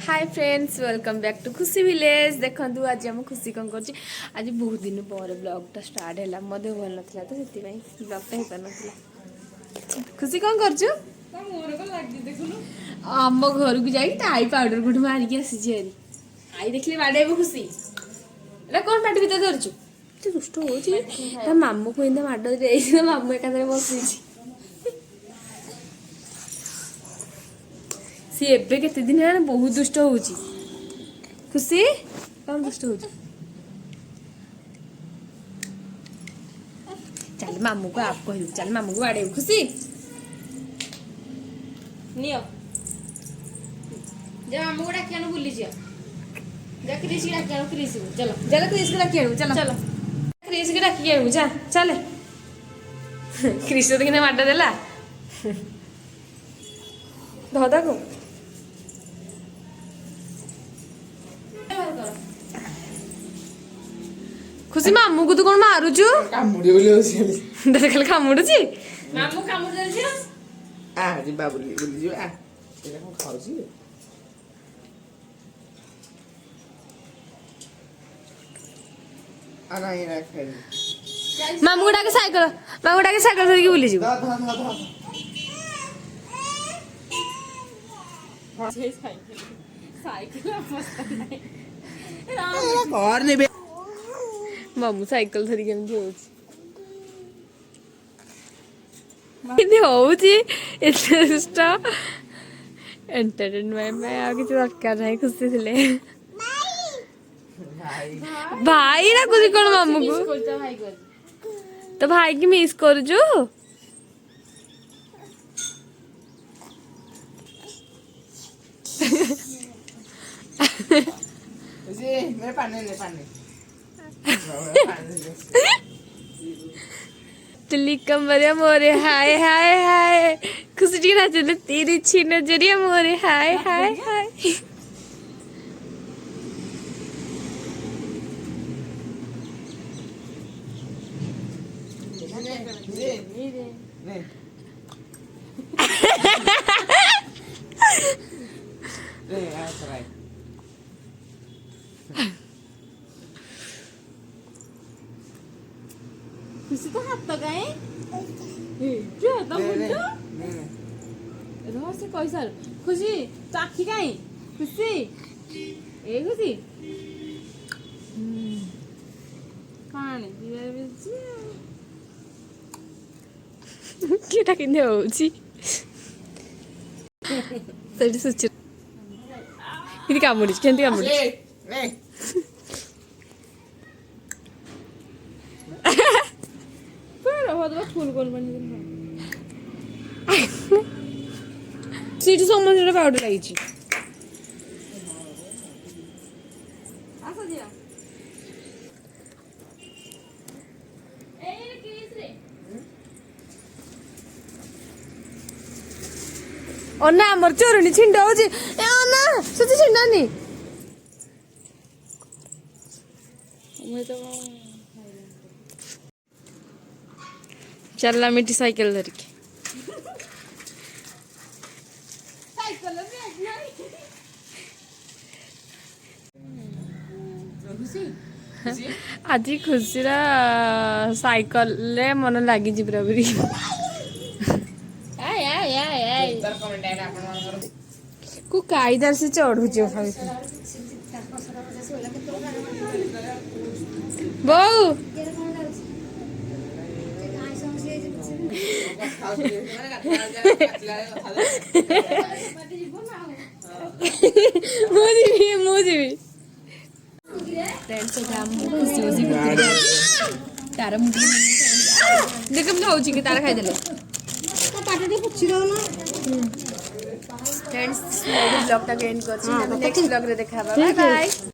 Hi friends welcome back to Khushi village देखु आज हम खुशी कौन कर आज बहुत दिन पर ब्लॉगटा स्टार्ट है मो देह भल नाला तो से ब्लॉगटा हो पार ना खुशी कौन कर आम घर को जाई आई पाउडर गुट मारिक आसी आई देखिए बाड़े खुशी एटा कौन पार्टी भीतर धरचु दुष्ट हो मामू को एंता माड़ दे मामू एकाधरे बसी सी एबे केते दिन है बहुत दुष्ट हो खुशी कौन दुष्ट हो चल मामू को आप कह चल मामू को बाड़े खुशी नियो जा मामू को डाकियानो बुली जा जा क्रिस की डाकियानो क्रिस चलो चलो क्रिस की डाकियानो चलो चलो क्रिस की डाकियानो जा चले क्रिस तो किने माडा देला धोदा को खुशी मामू को तो कौन मारुचु कामुडी बोली होसी देख खाली कामुडुची मामू कामुडी देछि आ जिबा बोली जिबा एटा को खाउची आ नाही ना खाई मामू डाके साइकिल धरिकी बुली जीव साइकिल मस्त नाही घर नेबे मामू साइकिल धरिकी एमती होउची इने होउची इतने दुष्ट एंटरटेनमेंट में आ किसी दरकार नहीं खुशी थिले भाई ना कुछ कोन मामू को कोलता भाई को तो भाई की मिस कर जो जी मेरे पानी ले पानी तुली कमरिया मोरे हाय हाय हाय खुशी की नाचने तेरी छी नजरिया मोरे हाय हाय हाय नहीं नहीं आ ट्राई खुशी तो हाथ तो गए जो तो मुंडो रह से कैसा खुशी तो आखी काई खुशी ए खुशी पानी दिया बेची केटा किने होउची तड़ी सुच इदी कामुडी केंती कामुडी नहीं पर होदबा फूल कोन बनी सीट समझ पाउडर लागिची आसा दिया ए किस रे ओना हमर चोरनी छिंडा होची ए ओना सच्ची छिंडा नी मैं तो चलला मिठी साइकिल धर के साइकिल में खुशी आज खुशीरा साइकिल रे मन लागी जी बराबरी आय आय आय आय तर कमेंट है ना अपन को कायदार से चढ़ू जे भाई बऊ मुझे भी फ्रेंड्स खुशी खुशी तारा मुझे देख हम खाऊची कि तारा खाई देले पाटे पुछि दो ना फ्रेंड्स ब्लॉग टा एंड करछि नेक्स्ट ब्लॉग रे देखा बाय बाय।